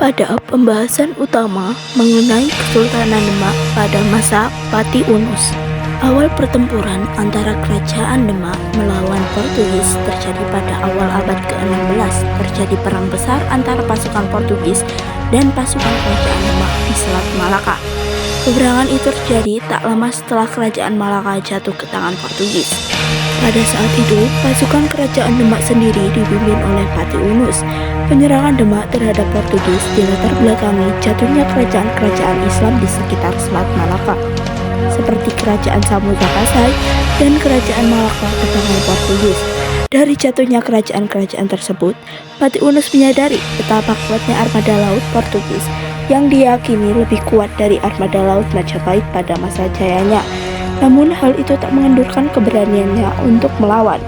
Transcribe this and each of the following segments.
pada pembahasan utama mengenai Kesultanan Demak pada masa Pati Unus. Awal pertempuran antara Kerajaan Demak melawan Portugis terjadi pada awal abad ke-16. Terjadi perang besar antara pasukan Portugis dan pasukan Kerajaan Demak di Selat Malaka. Peperangan itu terjadi tak lama setelah Kerajaan Malaka jatuh ke tangan Portugis. Pada saat itu, pasukan Kerajaan Demak sendiri dipimpin oleh Pati Unus. Penyerangan Demak terhadap Portugis dilatar belakangi jatuhnya kerajaan-kerajaan Islam di sekitar Selat Malaka, seperti Kerajaan Samudra Pasai dan Kerajaan Malaka ke tangan Portugis. Dari jatuhnya kerajaan-kerajaan tersebut, Pati Unus menyadari betapa kuatnya armada laut Portugis yang diyakini lebih kuat dari armada laut Majapahit pada masa jayanya. Namun hal itu tak mengendurkan keberaniannya untuk melawan.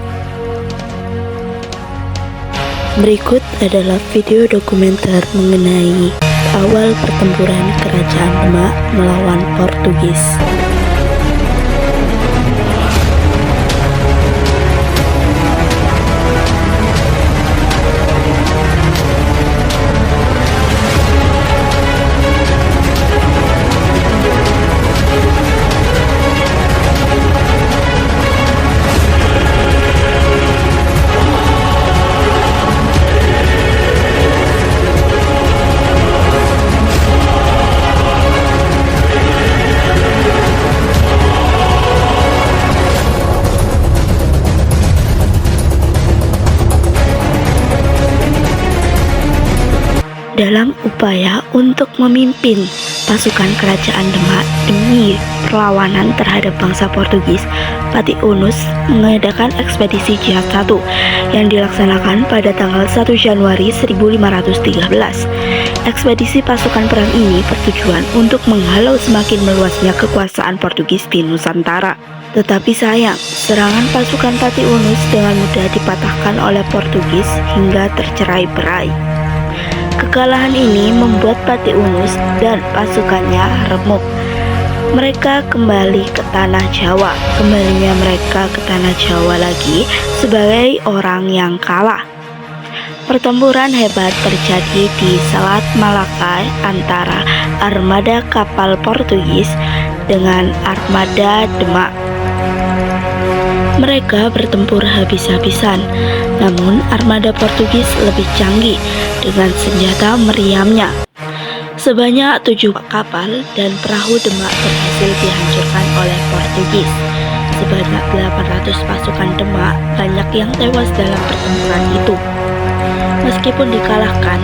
Berikut adalah video dokumenter mengenai awal pertempuran Kerajaan Demak melawan Portugis. Dalam upaya untuk memimpin pasukan Kerajaan Demak demi perlawanan terhadap bangsa Portugis, Pati Unus mengadakan ekspedisi Jihad I yang dilaksanakan pada tanggal 1 Januari 1513. Ekspedisi pasukan perang ini bertujuan untuk menghalau semakin meluasnya kekuasaan Portugis di Nusantara. Tetapi sayang, serangan pasukan Pati Unus dengan mudah dipatahkan oleh Portugis hingga tercerai-berai. Kekalahan ini membuat Pati Unus dan pasukannya remuk. Mereka kembali ke tanah Jawa. Kembalinya mereka ke tanah Jawa lagi sebagai orang yang kalah. Pertempuran hebat terjadi di Selat Malaka antara armada kapal Portugis dengan armada Demak. Mereka bertempur habis-habisan, namun armada Portugis lebih canggih dengan senjata meriamnya. Sebanyak 7 kapal dan perahu Demak berhasil dihancurkan oleh Portugis. Sebanyak 800 pasukan Demak banyak yang tewas dalam pertempuran itu. Meskipun dikalahkan,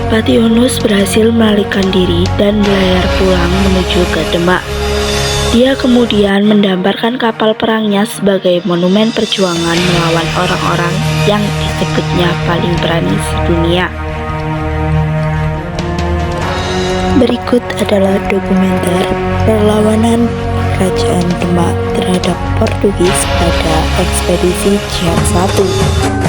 Pati Unus berhasil melarikan diri dan berlayar pulang menuju ke Demak. Dia kemudian mendamparkan kapal perangnya sebagai monumen perjuangan melawan orang-orang yang disebutnya paling berani sedunia. Berikut adalah dokumenter perlawanan Kerajaan Demak terhadap Portugis pada ekspedisi Jihad I.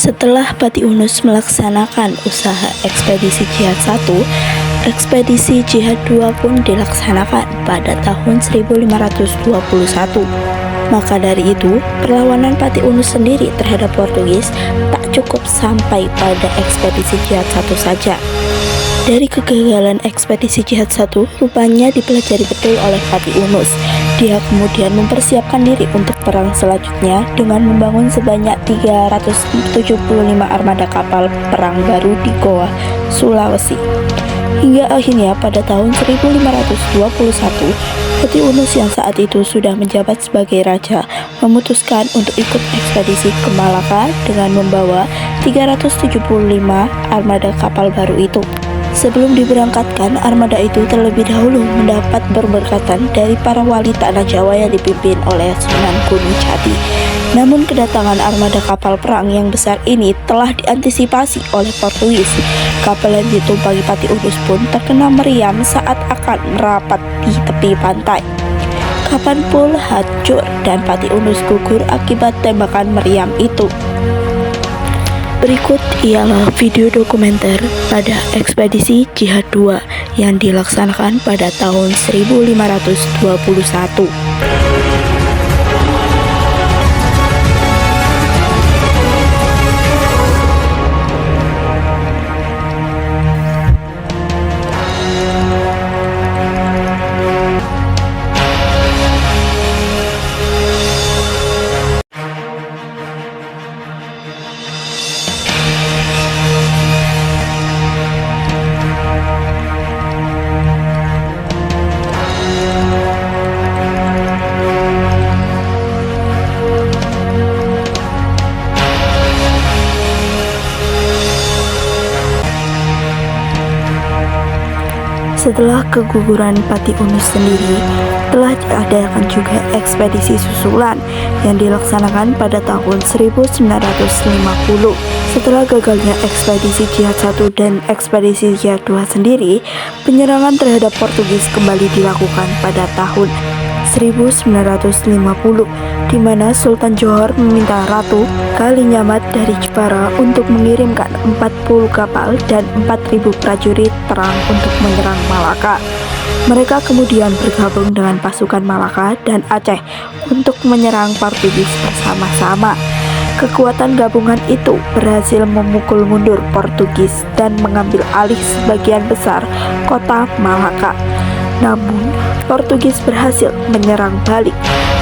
Setelah Pati Unus melaksanakan usaha ekspedisi Jihad I, ekspedisi Jihad II pun dilaksanakan pada tahun 1521. Maka dari itu, perlawanan Pati Unus sendiri terhadap Portugis tak cukup sampai pada ekspedisi Jihad I saja. Dari kegagalan ekspedisi Jihad I, rupanya dipelajari betul oleh Pati Unus. Dia kemudian mempersiapkan diri untuk perang selanjutnya dengan membangun sebanyak 375 armada kapal perang baru di Goa, Sulawesi. Hingga akhirnya pada tahun 1521, Pati Unus yang saat itu sudah menjabat sebagai raja memutuskan untuk ikut ekspedisi ke Malaka dengan membawa 375 armada kapal baru itu. Sebelum diberangkatkan, armada itu terlebih dahulu mendapat berberkatan dari para wali tanah Jawa yang dipimpin oleh Sunan Gunung Jati. Namun kedatangan armada kapal perang yang besar ini telah diantisipasi oleh Portugis. Kapal yang ditumpangi Pati Unus pun terkena meriam saat akan merapat di tepi pantai. Kapal pun hancur dan Pati Unus gugur akibat tembakan meriam itu. Berikut ialah video dokumenter pada ekspedisi Jihad II yang dilaksanakan pada tahun 1521. Setelah keguguran Pati Unus sendiri, telah diadakan juga ekspedisi susulan yang dilaksanakan pada tahun 1950. Setelah gagalnya ekspedisi Jihad 1 dan ekspedisi Jihad 2 sendiri, penyerangan terhadap Portugis kembali dilakukan pada tahun 1950, di mana Sultan Johor meminta Ratu Kalinyamat dari Jepara untuk mengirimkan 40 kapal dan 4.000 prajurit perang untuk menyerang Malaka. Mereka kemudian bergabung dengan pasukan Malaka dan Aceh untuk menyerang Portugis bersama-sama. Kekuatan gabungan itu berhasil memukul mundur Portugis dan mengambil alih sebagian besar kota Malaka. Namun, Portugis berhasil menyerang balik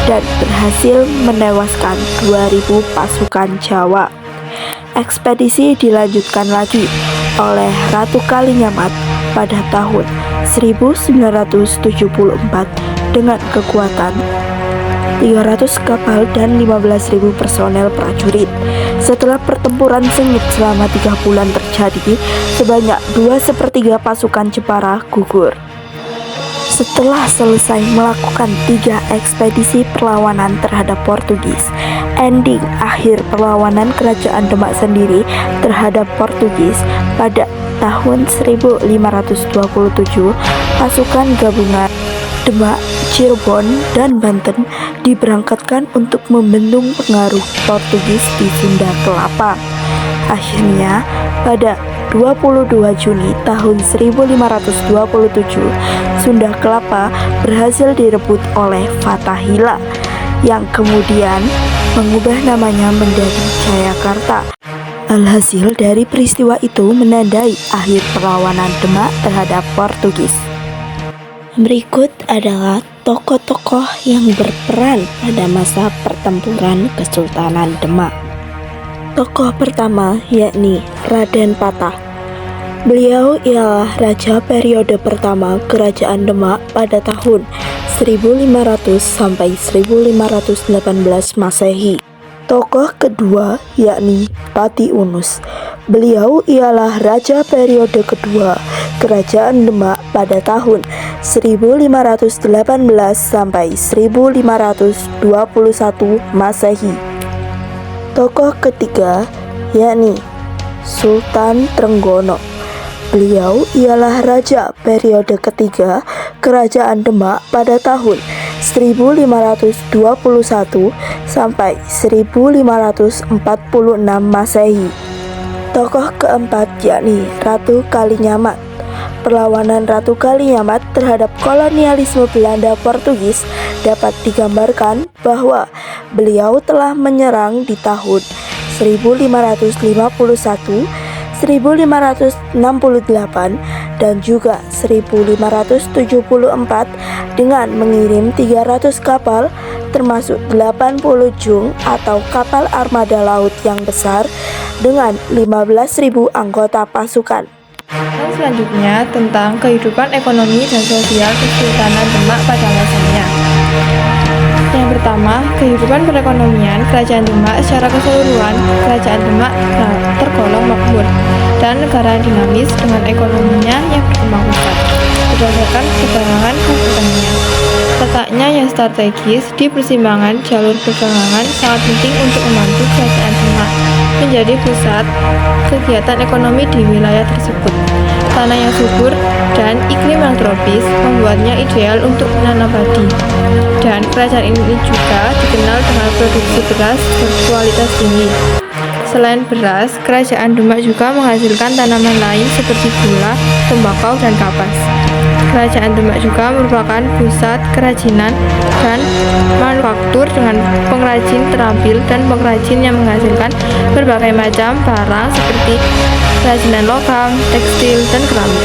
dan berhasil menewaskan 2.000 pasukan Jawa. Ekspedisi dilanjutkan lagi oleh Ratu Kalinyamat pada tahun 1974 dengan kekuatan 300 kapal dan 15.000 personel prajurit. Setelah pertempuran sengit selama 3 bulan terjadi, sebanyak 2/3 pasukan Jepara gugur. Setelah selesai melakukan 3 ekspedisi perlawanan terhadap Portugis, ending akhir perlawanan Kerajaan Demak sendiri terhadap Portugis pada tahun 1527, pasukan gabungan Demak, Cirebon, dan Banten diberangkatkan untuk membendung pengaruh Portugis di Sunda Kelapa. Akhirnya, pada 22 Juni tahun 1527, Sunda Kelapa berhasil direbut oleh Fatahillah yang kemudian mengubah namanya menjadi Jayakarta. Alhasil dari peristiwa itu menandai akhir perlawanan Demak terhadap Portugis. Berikut adalah tokoh-tokoh yang berperan pada masa pertempuran Kesultanan Demak. Tokoh pertama yakni Raden Patah. Beliau ialah raja periode pertama Kerajaan Demak pada tahun 1500 sampai 1518 Masehi. Tokoh kedua yakni Pati Unus. Beliau ialah raja periode kedua Kerajaan Demak pada tahun 1518 sampai 1521 Masehi. Tokoh ketiga yakni Sultan Trenggono. Beliau ialah raja periode ketiga Kerajaan Demak pada tahun 1521 sampai 1546 Masehi. Tokoh keempat yakni Ratu Kalinyamat. Perlawanan Ratu Kalinyamat terhadap kolonialisme Belanda Portugis dapat digambarkan bahwa beliau telah menyerang di tahun 1551, 1568, dan juga 1574 dengan mengirim 300 kapal termasuk 80 jung atau kapal armada laut yang besar dengan 15.000 anggota pasukan. Dan selanjutnya tentang kehidupan ekonomi dan sosial Kesultanan Demak pada masanya. Yang pertama, kehidupan perekonomian Kerajaan Demak secara keseluruhan. Kerajaan Demak tergolong makmur dan negara dinamis dengan ekonominya yang berkembang pesat berdasarkan keterangan kabupatennya. Letaknya yang strategis di persimpangan jalur perdagangan sangat penting untuk membantu Kerajaan Demak menjadi pusat kegiatan ekonomi di wilayah tersebut. Tanah yang subur dan iklim yang tropis membuatnya ideal untuk menanam padi. Dan kerajaan ini juga dikenal dengan produksi beras berkualitas tinggi. Selain beras, Kerajaan Demak juga menghasilkan tanaman lain seperti gula, tembakau, dan kapas. Kerajaan Demak juga merupakan pusat kerajinan dan manufaktur dengan pengrajin terampil dan pengrajin yang menghasilkan berbagai macam barang seperti kerajinan logam, tekstil, dan keramik.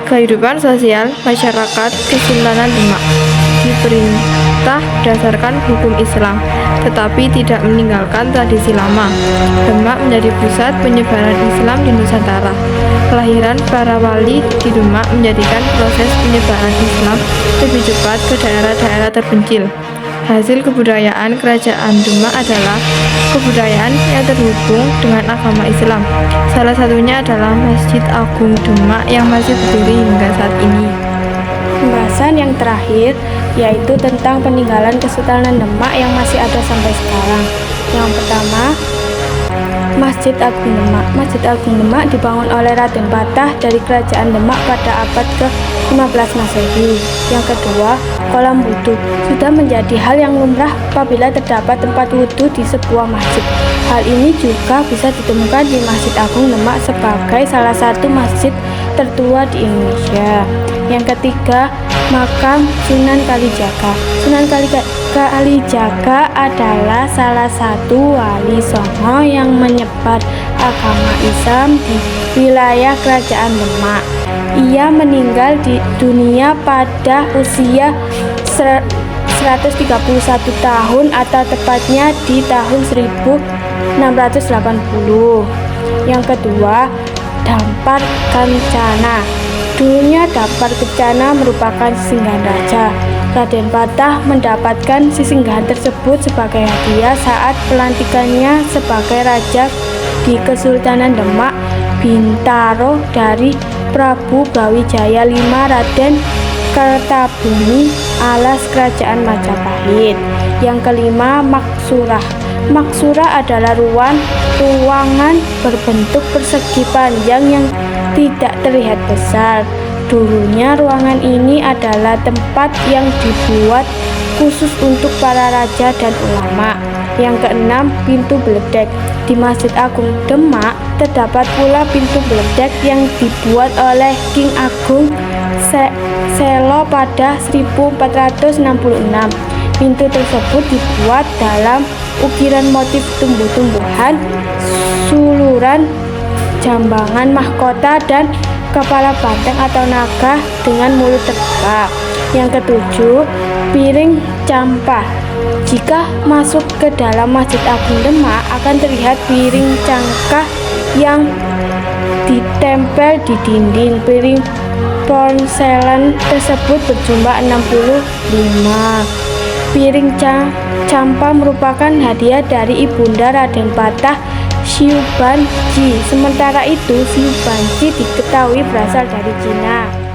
Kehidupan sosial masyarakat Kesultanan Demak diperintah berdasarkan hukum Islam, tetapi tidak meninggalkan tradisi lama. Demak menjadi pusat penyebaran Islam di Nusantara. Kelahiran para wali di Demak menjadikan proses penyebaran Islam lebih cepat ke daerah-daerah terpencil. Hasil kebudayaan Kerajaan Demak adalah kebudayaan yang terhubung dengan agama Islam. Salah satunya adalah Masjid Agung Demak yang masih berdiri hingga saat ini. Pembahasan yang terakhir yaitu tentang peninggalan Kesultanan Demak yang masih ada sampai sekarang. Yang pertama, Masjid Agung Demak. Masjid Agung Demak dibangun oleh Raden Patah dari Kerajaan Demak pada abad ke-15 Masehi. Yang kedua, kolam wudhu sudah menjadi hal yang lumrah apabila terdapat tempat wudhu di sebuah masjid. Hal ini juga bisa ditemukan di Masjid Agung Demak sebagai salah satu masjid tertua di Indonesia. Yang ketiga, makam Sunan Kalijaga. Sunan Kalijaga adalah salah satu wali songo yang menyebar agama Islam di wilayah Kerajaan Demak. Ia meninggal di dunia pada usia 131 tahun atau tepatnya di tahun 1680. Yang kedua, Dampar Kencana. Dulunya Dampar Kencana merupakan sisinggahan raja. Raden Patah mendapatkan sisinggahan tersebut sebagai hadiah saat pelantikannya sebagai raja di Kesultanan Demak Bintaro dari Prabu Brawijaya V Raden Kertabumi alas Kerajaan Majapahit. Yang kelima, Maksurah. Maksurah adalah ruangan berbentuk persegi panjang yang tidak terlihat besar. Dulunya ruangan ini adalah tempat yang dibuat khusus untuk para raja dan ulama. Yang keenam, pintu beledek. Di Masjid Agung Demak terdapat pula pintu beledek yang dibuat oleh King Agung Selo pada 1466. Pintu tersebut dibuat dalam ukiran motif tumbuh-tumbuhan, suluran, jambangan mahkota, dan kepala banteng atau naga dengan mulut terbuka. Yang ketujuh, piring campa. Jika masuk ke dalam Masjid Agung Demak akan terlihat piring cangkah yang ditempel di dinding. Piring porselen tersebut berjumlah 65. Piring campa merupakan hadiah dari ibunda Raden Patah, Xiu Banji. Sementara itu, Xiu Banji diketahui berasal dari Cina.